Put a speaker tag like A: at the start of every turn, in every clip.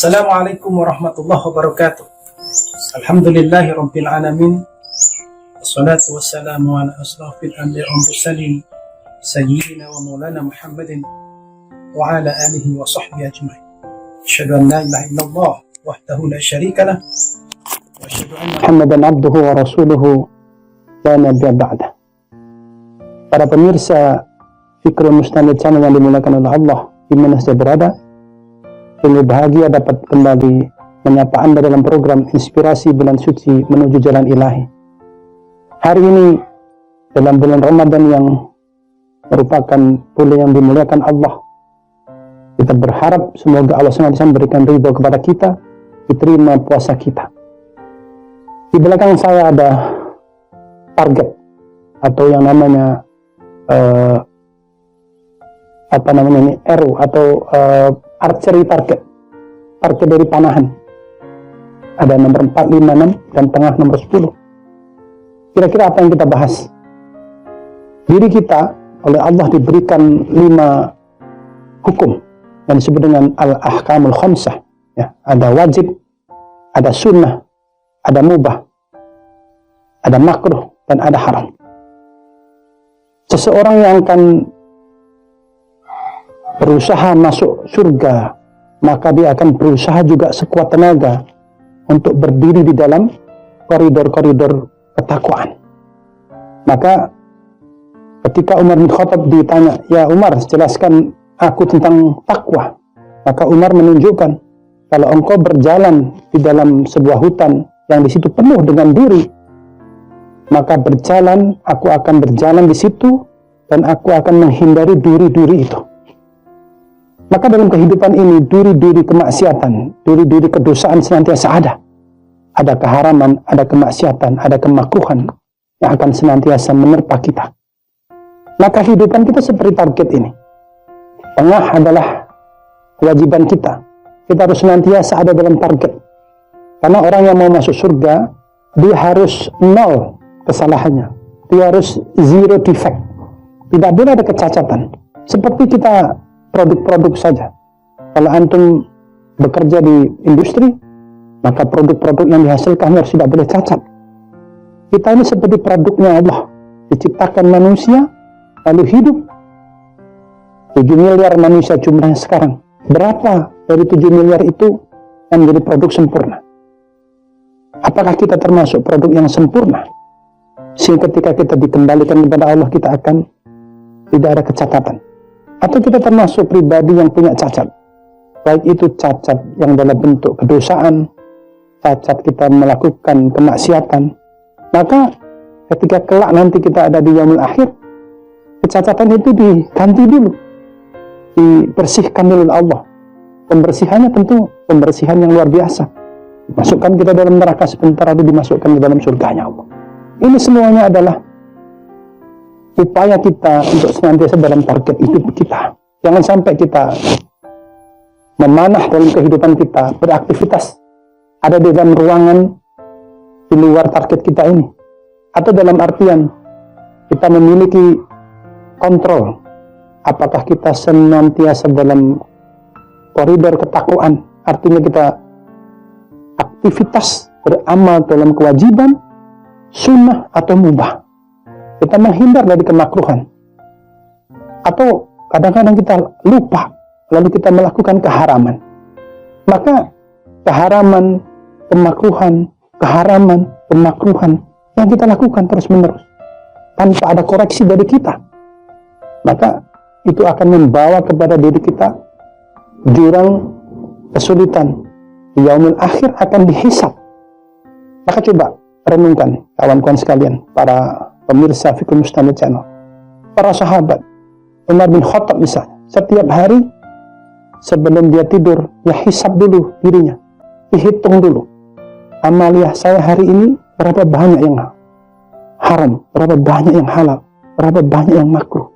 A: Assalamualaikum warahmatullahi wabarakatuh. Alhamdulillahi rabbil alamin. Wassalatu wassalamu ala asrafil anbiya'i wal mursalin sayyidina wa maulana Muhammadin wa ala alihi wa sahbihi ajma'in. Asyhadu an la ilaha illallah wahdahu la syarika lah wa asyhadu anna Muhammadan abduhu wa rasuluhu la nabiyya ba'dah. Para pemirsa Fikrul Mustanid Channel yang dimuliakan oleh Allah di mana saja berada, sungguh bahagia dapat kembali menyapa Anda dalam program Inspirasi Bulan Suci Menuju Jalan Ilahi. Hari ini dalam bulan Ramadan yang merupakan bulan yang dimuliakan Allah, kita berharap semoga Allah SWT memberikan ridho kepada kita, diterima puasa kita. Di belakang saya ada target atau yang namanya arrow atau archery target dari panahan. Ada nomor 4, 5, 6 dan tengah nomor 10. Kira-kira apa yang kita bahas? Diri kita oleh Allah diberikan 5 hukum yang disebut dengan al-ahkamul khamsah, ya. Ada wajib, ada sunnah, ada mubah, ada makruh, dan ada haram. Seseorang yang akan berusaha masuk surga, maka dia akan berusaha juga sekuat tenaga untuk berdiri di dalam koridor-koridor ketakwaan. Maka ketika Umar bin Khattab ditanya, "Ya Umar, jelaskan aku tentang takwa." Maka Umar menunjukkan, kalau engkau berjalan di dalam sebuah hutan yang di situ penuh dengan duri, maka aku akan berjalan di situ dan aku akan menghindari duri-duri itu. Maka dalam kehidupan ini, duri-duri kemaksiatan, duri-duri kedosaan senantiasa ada. Ada keharaman, ada kemaksiatan, ada kemakruhan yang akan senantiasa menerpa kita. Maka kehidupan kita seperti target ini. Tengah adalah kewajiban kita. Kita harus senantiasa ada dalam target. Karena orang yang mau masuk surga, dia harus 0 kesalahannya. Dia harus 0 defect. Tidak boleh ada kecacatan. Seperti kita produk-produk saja. Kalau antum bekerja di industri, maka produk-produk yang dihasilkan harus tidak boleh cacat. Kita ini seperti produknya Allah. Diciptakan manusia, lalu hidup. 7 miliar manusia jumlahnya sekarang. Berapa dari 7 miliar itu yang menjadi produk sempurna? Apakah kita termasuk produk yang sempurna? Sehingga ketika kita dikembalikan kepada Allah, kita akan tidak ada kecacatan. Atau kita termasuk pribadi yang punya cacat, baik itu cacat yang dalam bentuk kedosaan, cacat kita melakukan kemaksiatan. Maka ketika kelak nanti kita ada di yaumul akhir, kecacatan itu diganti dulu, dibersihkan oleh Allah. Pembersihannya tentu pembersihan yang luar biasa. Masukkan kita dalam neraka sebentar, lalu dimasukkan ke dalam surganya Allah. Ini semuanya adalah upaya kita untuk senantiasa dalam target hidup kita. Jangan sampai kita memanah dalam kehidupan kita, beraktivitas ada di dalam ruangan di luar target kita ini. Atau dalam artian kita memiliki kontrol, apakah kita senantiasa dalam koridor ketakwaan, artinya kita aktivitas beramal dalam kewajiban, sunnah atau mubah. Kita menghindar dari kemakruhan. Atau kadang-kadang kita lupa, lalu kita melakukan keharaman. Maka keharaman, kemakruhan yang kita lakukan terus-menerus tanpa ada koreksi dari kita, maka itu akan membawa kepada diri kita jurang kesulitan. Di yaumul akhir akan dihisab. Maka coba renungkan, kawan-kawan sekalian, para pemirsa Fikrul Mustanid Channel, para sahabat. Umar bin Khattab misalnya, setiap hari sebelum dia tidur, dia hisab dulu dirinya, dihitung dulu, amaliyah saya hari ini berapa banyak yang haram, berapa banyak yang halal, berapa banyak yang makruh.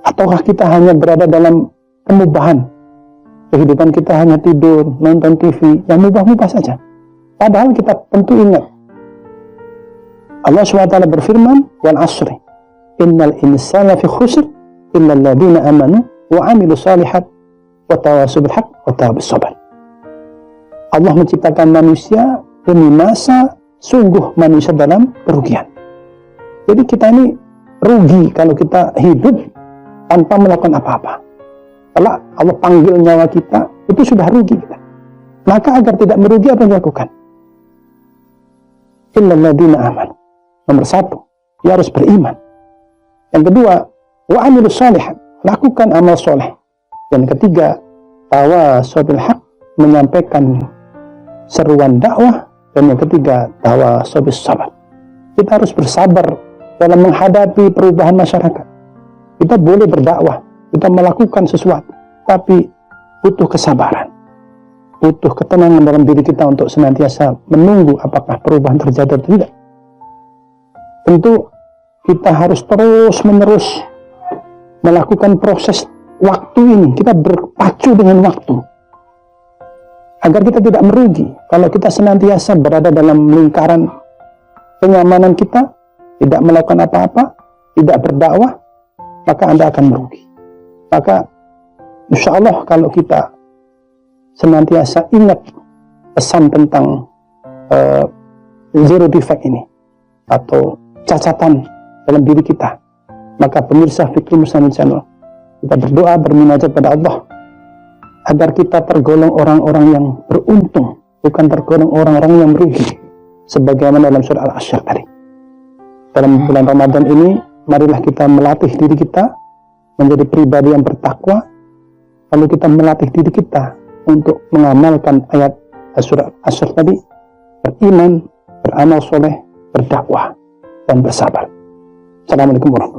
A: Ataukah kita hanya berada dalam kemubahan, kehidupan kita hanya tidur, nonton TV, yang mubah-mubah saja. Padahal kita tentu ingat, Allah SWT berfirman, wal asri, innal insana fi khusr, illa alladhina amanu wa amilu salihat wa tawasaw bil haqq wa tawasaw bis sabr. Allah menciptakan manusia demi masa, sungguh manusia dalam kerugian. Jadi kita ini rugi kalau kita hidup tanpa melakukan apa-apa. Kalau Allah panggil nyawa kita, itu sudah rugi kita. Maka agar tidak merugi, apa yang dilakukan? Illal ladzina amanu. Nomor satu, dia harus beriman. Yang kedua, wa amilus shalihat, lakukan amal soleh. Dan ketiga, tawasau bil haq, menyampaikan seruan dakwah. Dan yang ketiga, tawasau bis sabar. Kita harus bersabar dalam menghadapi perubahan masyarakat. Kita boleh berdakwah, kita melakukan sesuatu, tapi butuh kesabaran, butuh ketenangan dalam diri kita untuk senantiasa menunggu apakah perubahan terjadi atau tidak. Tentu kita harus terus-menerus melakukan proses waktu ini. Kita berpacu dengan waktu agar kita tidak merugi. Kalau kita senantiasa berada dalam lingkaran kenyamanan kita, tidak melakukan apa-apa, tidak berdakwah, maka Anda akan merugi. Maka insya Allah kalau kita senantiasa ingat pesan tentang zero defect ini atau cacatan dalam diri kita, maka pemirsa Fikri Muslimin Channel, kita berdoa bermunajat pada Allah agar kita tergolong orang-orang yang beruntung, bukan tergolong orang-orang yang merugi, sebagaimana dalam surah Al-Asyr tadi. Dalam bulan Ramadan ini, marilah kita melatih diri kita menjadi pribadi yang bertakwa, lalu kita melatih diri kita untuk mengamalkan ayat surah Al-Asyr tadi, beriman, beramal soleh, berdakwah, dan bersabar. Assalamualaikum warahmatullahi wabarakatuh.